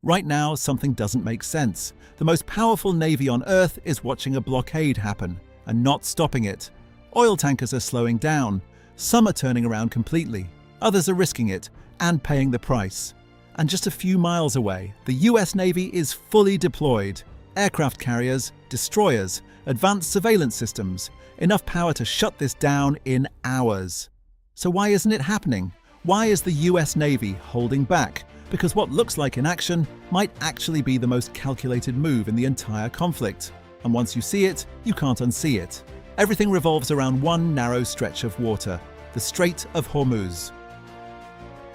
Right now, something doesn't make sense. The most powerful navy on Earth is watching a blockade happen and not stopping it. Oil tankers are slowing down. Some are turning around completely. Others are risking it and paying the price. And just a few miles away, the US Navy is fully deployed. Aircraft carriers, destroyers, advanced surveillance systems, enough power to shut this down in hours. So why isn't it happening? Why is the US Navy holding back? Because what looks like inaction might actually be the most calculated move in the entire conflict. And once you see it, you can't unsee it. Everything revolves around one narrow stretch of water, the Strait of Hormuz.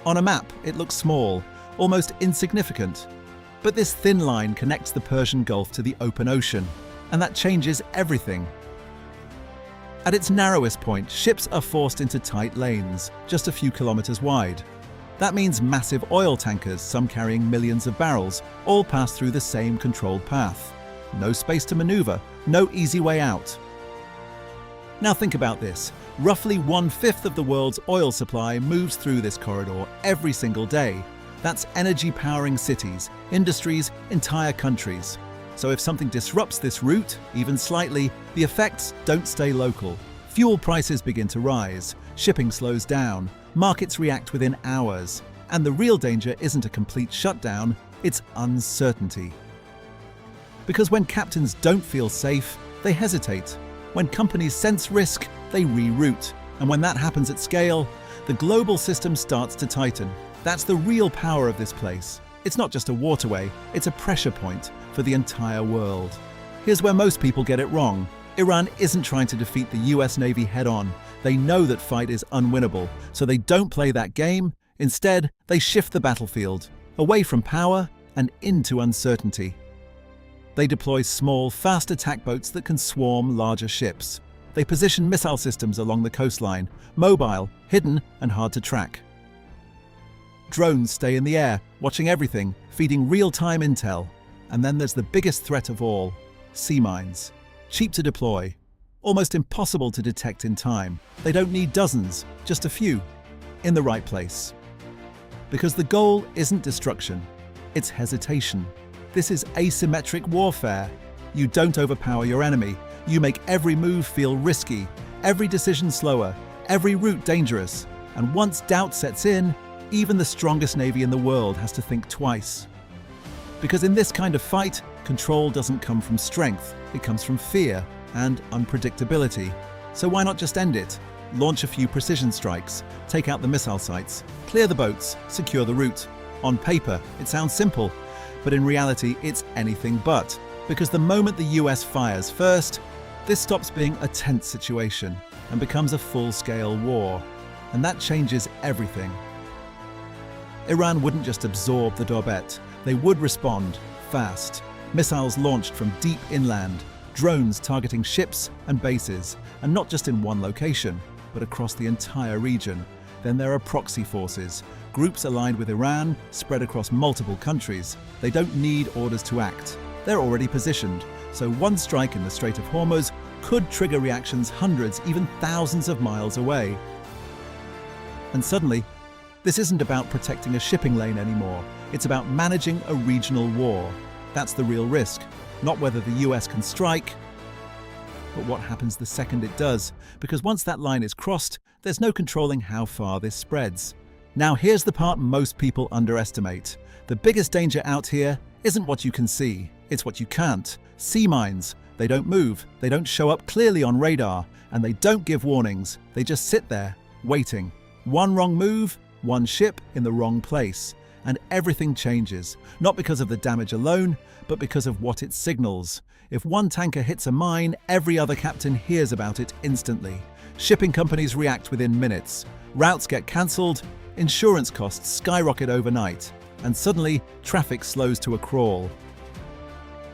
On a map, it looks small, almost insignificant. But this thin line connects the Persian Gulf to the open ocean, and that changes everything. At its narrowest point, ships are forced into tight lanes, just a few kilometers wide. That means massive oil tankers, some carrying millions of barrels, all pass through the same controlled path. No space to maneuver, no easy way out. Now think about this. Roughly 1/5 of the world's oil supply moves through this corridor every single day. That's energy powering cities, industries, entire countries. So if something disrupts this route, even slightly, the effects don't stay local. Fuel prices begin to rise, shipping slows down, markets react within hours, and the real danger isn't a complete shutdown, it's uncertainty. Because when captains don't feel safe, they hesitate. When companies sense risk, they reroute. And when that happens at scale, the global system starts to tighten. That's the real power of this place. It's not just a waterway, it's a pressure point for the entire world. Here's where most people get it wrong. Iran isn't trying to defeat the US Navy head-on. They know that fight is unwinnable, so they don't play that game. Instead, they shift the battlefield, away from power and into uncertainty. They deploy small, fast attack boats that can swarm larger ships. They position missile systems along the coastline, mobile, hidden, and hard to track. Drones stay in the air, watching everything, feeding real-time intel. And then there's the biggest threat of all, sea mines. Cheap to deploy, almost impossible to detect in time. They don't need dozens, just a few, in the right place. Because the goal isn't destruction, it's hesitation. This is asymmetric warfare. You don't overpower your enemy. You make every move feel risky, every decision slower, every route dangerous. And once doubt sets in, even the strongest navy in the world has to think twice. Because in this kind of fight, control doesn't come from strength, it comes from fear and unpredictability. So why not just end it? Launch a few precision strikes, take out the missile sites, clear the boats, secure the route. On paper, it sounds simple, but in reality, it's anything but. Because the moment the US fires first, this stops being a tense situation and becomes a full-scale war. And that changes everything. Iran wouldn't just absorb the Dorbet, they would respond fast. Missiles launched from deep inland, drones targeting ships and bases, and not just in one location, but across the entire region. Then there are proxy forces, groups aligned with Iran, spread across multiple countries. They don't need orders to act. They're already positioned, so one strike in the Strait of Hormuz could trigger reactions hundreds, even thousands of miles away. And suddenly, this isn't about protecting a shipping lane anymore. It's about managing a regional war. That's the real risk, not whether the US can strike, but what happens the second it does. Because once that line is crossed, there's no controlling how far this spreads. Now here's the part most people underestimate. The biggest danger out here isn't what you can see, it's what you can't. Sea mines. They don't move, they don't show up clearly on radar, and they don't give warnings. They just sit there, waiting. One wrong move, one ship in the wrong place, and everything changes, not because of the damage alone, but because of what it signals. If one tanker hits a mine, every other captain hears about it instantly. Shipping companies react within minutes. Routes get cancelled, insurance costs skyrocket overnight, and suddenly traffic slows to a crawl.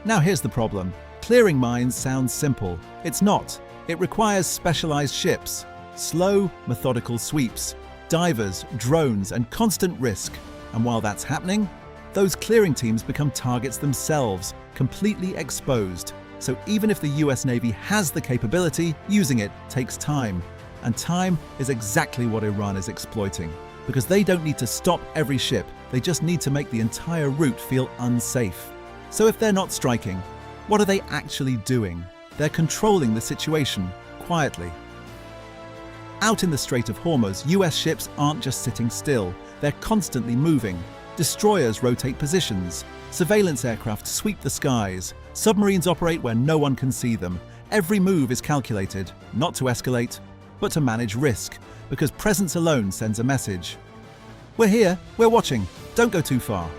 Now here's the problem. Clearing mines sounds simple. It's not. It requires specialized ships, slow, methodical sweeps, divers, drones, and constant risk. And while that's happening, those clearing teams become targets themselves, completely exposed. So even if the US Navy has the capability, using it takes time. And time is exactly what Iran is exploiting. Because they don't need to stop every ship, they just need to make the entire route feel unsafe. So if they're not striking, what are they actually doing? They're controlling the situation quietly. Out in the Strait of Hormuz, US ships aren't just sitting still, they're constantly moving. Destroyers rotate positions, surveillance aircraft sweep the skies, submarines operate where no one can see them. Every move is calculated, not to escalate, but to manage risk, because presence alone sends a message. We're here, we're watching, don't go too far.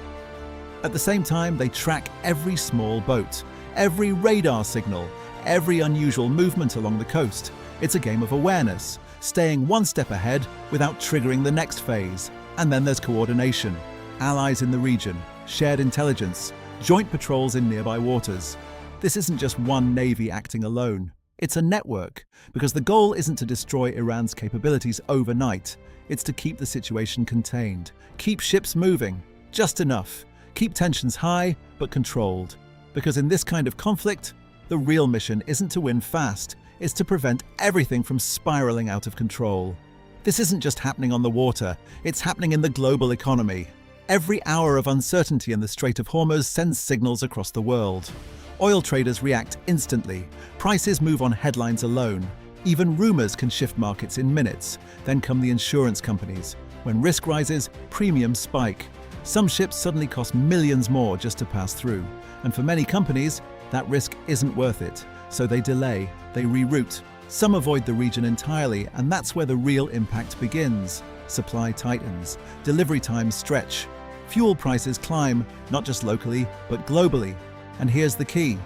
At the same time, they track every small boat, every radar signal, every unusual movement along the coast. It's a game of awareness, staying one step ahead without triggering the next phase. And then there's coordination, allies in the region, shared intelligence, joint patrols in nearby waters. This isn't just one navy acting alone. It's a network, because the goal isn't to destroy Iran's capabilities overnight. It's to keep the situation contained, keep ships moving, just enough, keep tensions high but controlled. Because in this kind of conflict, the real mission isn't to win fast, it's to prevent everything from spiraling out of control. This isn't just happening on the water, it's happening in the global economy. Every hour of uncertainty in the Strait of Hormuz sends signals across the world. Oil traders react instantly. Prices move on headlines alone. Even rumors can shift markets in minutes. Then come the insurance companies. When risk rises, premiums spike. Some ships suddenly cost millions more just to pass through. And for many companies, that risk isn't worth it. So they delay, they reroute. Some avoid the region entirely, and that's where the real impact begins. Supply tightens, delivery times stretch. Fuel prices climb, not just locally, but globally. And here's the key.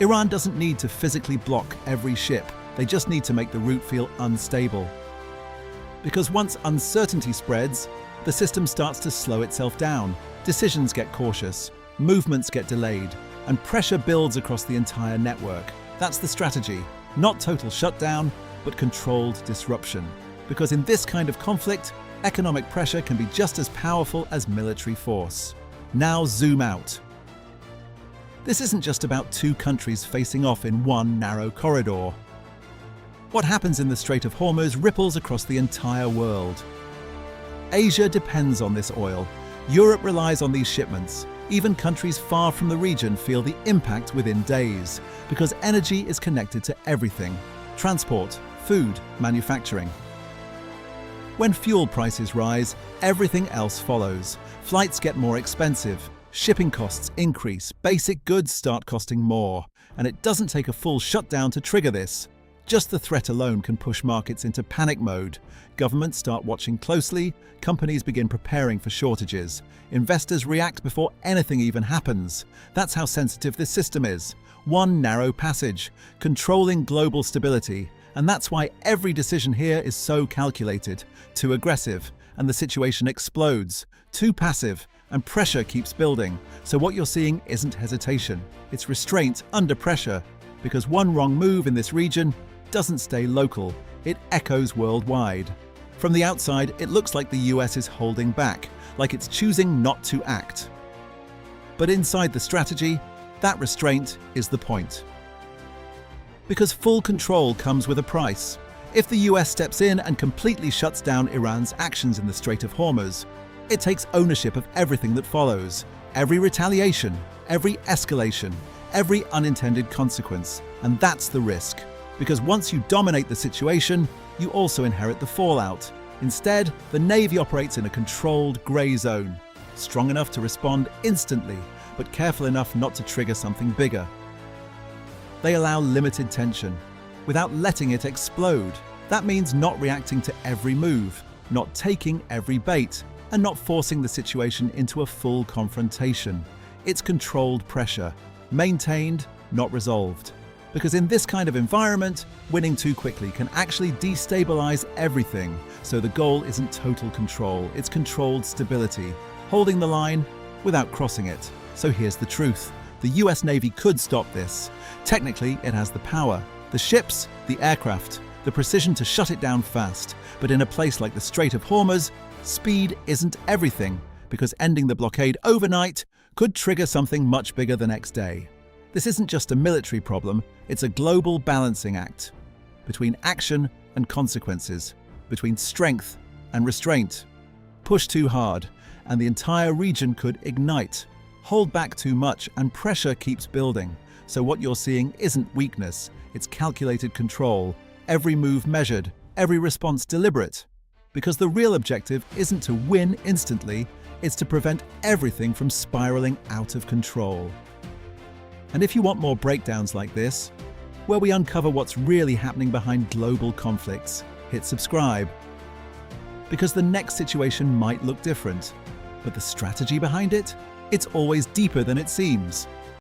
Iran doesn't need to physically block every ship. They just need to make the route feel unstable. Because once uncertainty spreads, the system starts to slow itself down. Decisions get cautious, movements get delayed, and pressure builds across the entire network. That's the strategy. Not total shutdown, but controlled disruption. Because in this kind of conflict, economic pressure can be just as powerful as military force. Now zoom out. This isn't just about two countries facing off in one narrow corridor. What happens in the Strait of Hormuz ripples across the entire world. Asia depends on this oil. Europe relies on these shipments. Even countries far from the region feel the impact within days, because energy is connected to everything: transport, food, manufacturing. When fuel prices rise, everything else follows. Flights get more expensive, shipping costs increase, basic goods start costing more, and it doesn't take a full shutdown to trigger this. Just the threat alone can push markets into panic mode. Governments start watching closely, companies begin preparing for shortages, investors react before anything even happens. That's how sensitive this system is. One narrow passage, controlling global stability, and that's why every decision here is so calculated. Too aggressive, and the situation explodes. Too passive, and pressure keeps building. So what you're seeing isn't hesitation, it's restraint under pressure. Because one wrong move in this region doesn't stay local, it echoes worldwide. From the outside, it looks like the US is holding back, like it's choosing not to act. But inside the strategy, that restraint is the point. Because full control comes with a price. If the US steps in and completely shuts down Iran's actions in the Strait of Hormuz, it takes ownership of everything that follows. Every retaliation, every escalation, every unintended consequence. And that's the risk. Because once you dominate the situation, you also inherit the fallout. Instead, the Navy operates in a controlled grey zone, strong enough to respond instantly, but careful enough not to trigger something bigger. They allow limited tension, without letting it explode. That means not reacting to every move, not taking every bait, and not forcing the situation into a full confrontation. It's controlled pressure, maintained, not resolved. Because in this kind of environment, winning too quickly can actually destabilize everything. So the goal isn't total control, it's controlled stability, holding the line without crossing it. So here's the truth. The US Navy could stop this. Technically, it has the power, the ships, the aircraft, the precision to shut it down fast. But in a place like the Strait of Hormuz, speed isn't everything, because ending the blockade overnight could trigger something much bigger the next day. This isn't just a military problem, it's a global balancing act between action and consequences, between strength and restraint. push too hard, and the entire region could ignite. Hold back too much, and pressure keeps building. So what you're seeing isn't weakness, it's calculated control. Every move measured, every response deliberate. Because the real objective isn't to win instantly, it's to prevent everything from spiraling out of control. And if you want more breakdowns like this, where we uncover what's really happening behind global conflicts, hit subscribe. Because the next situation might look different, but the strategy behind it, it's always deeper than it seems.